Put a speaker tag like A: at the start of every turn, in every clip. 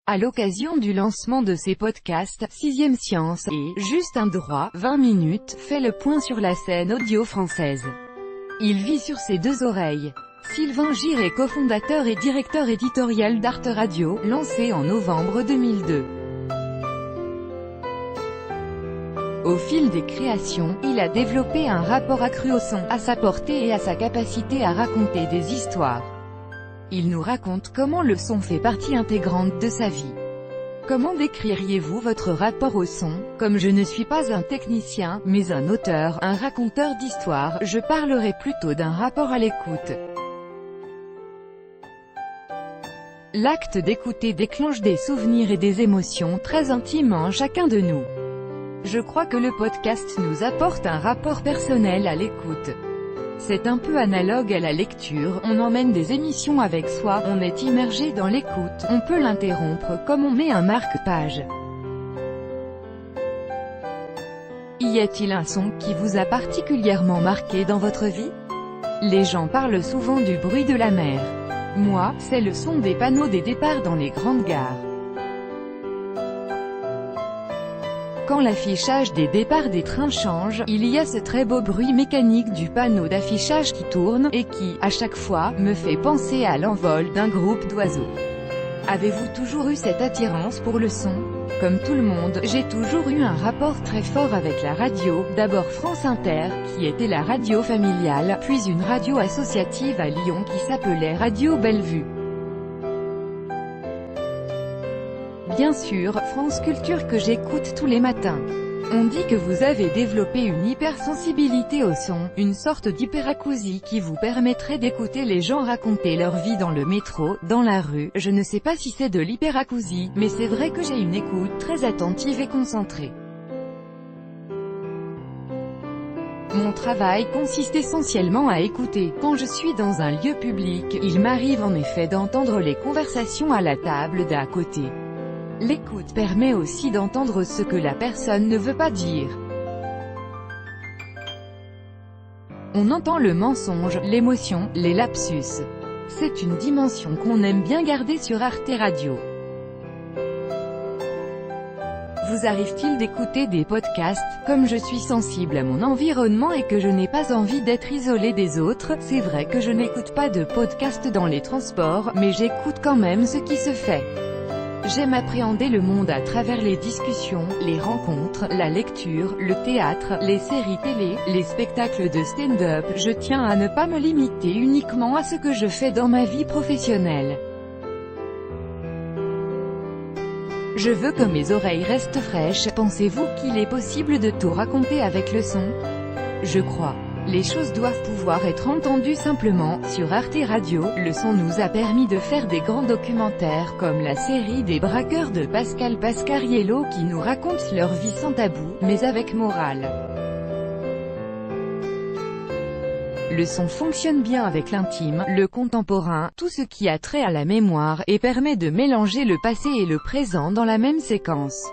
A: À l'occasion du lancement de ses podcasts, 6ème Science et Juste un droit, 20 minutes, fait le point sur la scène audio française. Il vit sur ses deux oreilles. Sylvain Gire est cofondateur et directeur éditorial d'Arte Radio, lancé en novembre 2002. Au fil des créations, il a développé un rapport accru au son, à sa portée et à sa capacité à raconter des histoires. Il nous raconte comment le son fait partie intégrante de sa vie. Comment décririez-vous votre rapport au son? Comme je ne suis pas un technicien, mais un auteur, un raconteur d'histoires, je parlerai plutôt d'un rapport à l'écoute. L'acte d'écouter déclenche des souvenirs et des émotions très intimes en chacun de nous. Je crois que le podcast nous apporte un rapport personnel à l'écoute. C'est un peu analogue à la lecture, on emmène des émissions avec soi, on est immergé dans l'écoute, on peut l'interrompre comme on met un marque-page. Y a-t-il un son qui vous a particulièrement marqué dans votre vie? Les gens parlent souvent du bruit de la mer. Moi, c'est le son des panneaux des départs dans les grandes gares. Quand l'affichage des départs des trains change, il y a ce très beau bruit mécanique du panneau d'affichage qui tourne, et qui, à chaque fois, me fait penser à l'envol d'un groupe d'oiseaux. Avez-vous toujours eu cette attirance pour le son? Comme tout le monde, j'ai toujours eu un rapport très fort avec la radio, d'abord France Inter, qui était la radio familiale, puis une radio associative à Lyon qui s'appelait Radio Bellevue. Bien sûr, France Culture que j'écoute tous les matins. On dit que vous avez développé une hypersensibilité au son, une sorte d'hyperacousie qui vous permettrait d'écouter les gens raconter leur vie dans le métro, dans la rue. Je ne sais pas si c'est de l'hyperacousie, mais c'est vrai que j'ai une écoute très attentive et concentrée. Mon travail consiste essentiellement à écouter. Quand je suis dans un lieu public, il m'arrive en effet d'entendre les conversations à la table d'à côté. L'écoute permet aussi d'entendre ce que la personne ne veut pas dire. On entend le mensonge, l'émotion, les lapsus. C'est une dimension qu'on aime bien garder sur Arte Radio. Vous arrive-t-il d'écouter des podcasts? Comme je suis sensible à mon environnement et que je n'ai pas envie d'être isolé des autres, c'est vrai que je n'écoute pas de podcasts dans les transports, mais j'écoute quand même ce qui se fait. J'aime appréhender le monde à travers les discussions, les rencontres, la lecture, le théâtre, les séries télé, les spectacles de stand-up. Je tiens à ne pas me limiter uniquement à ce que je fais dans ma vie professionnelle. Je veux que mes oreilles restent fraîches. Pensez-vous qu'il est possible de tout raconter avec le son? Je crois. Les choses doivent pouvoir être entendues simplement. Sur Arte Radio, le son nous a permis de faire des grands documentaires comme la série des braqueurs de Pascal Pasquariello qui nous raconte leur vie sans tabou, mais avec morale. Le son fonctionne bien avec l'intime, le contemporain, tout ce qui a trait à la mémoire, et permet de mélanger le passé et le présent dans la même séquence.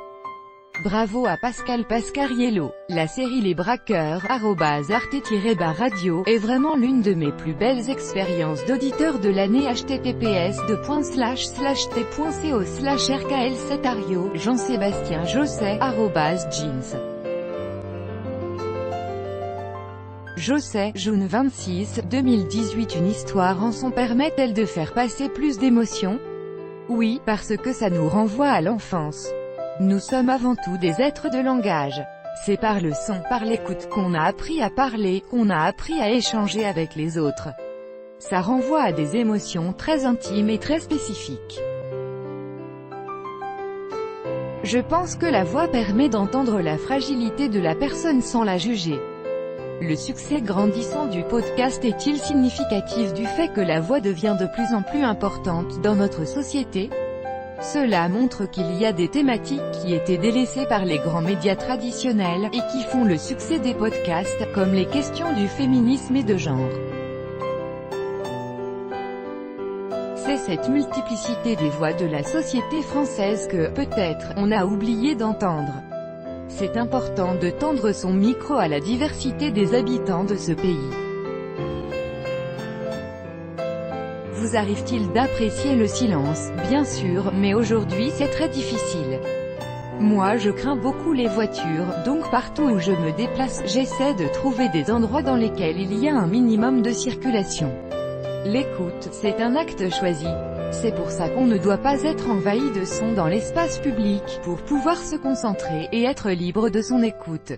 A: Bravo à Pascal Pasquariello. La série Les Braqueurs, @arte-radio, est vraiment l'une de mes plus belles expériences d'auditeur de l'année. https://t.co/rkl7ario, Jean-Sébastien Josset, @jeans. Josset, June 26, 2018. Une histoire en son permet-elle de faire passer plus d'émotions? Oui, parce que ça nous renvoie à l'enfance. Nous sommes avant tout des êtres de langage. C'est par le son, par l'écoute, qu'on a appris à parler, qu'on a appris à échanger avec les autres. Ça renvoie à des émotions très intimes et très spécifiques. Je pense que la voix permet d'entendre la fragilité de la personne sans la juger. Le succès grandissant du podcast est-il significatif du fait que la voix devient de plus en plus importante dans notre société? Cela montre qu'il y a des thématiques qui étaient délaissées par les grands médias traditionnels, et qui font le succès des podcasts, comme les questions du féminisme et de genre. C'est cette multiplicité des voix de la société française que, peut-être, on a oublié d'entendre. C'est important de tendre son micro à la diversité des habitants de ce pays. Vous arrive-t-il d'apprécier le silence? Bien sûr, mais aujourd'hui c'est très difficile. Moi je crains beaucoup les voitures, donc partout où je me déplace, j'essaie de trouver des endroits dans lesquels il y a un minimum de circulation. L'écoute, c'est un acte choisi. C'est pour ça qu'on ne doit pas être envahi de sons dans l'espace public, pour pouvoir se concentrer et être libre de son écoute.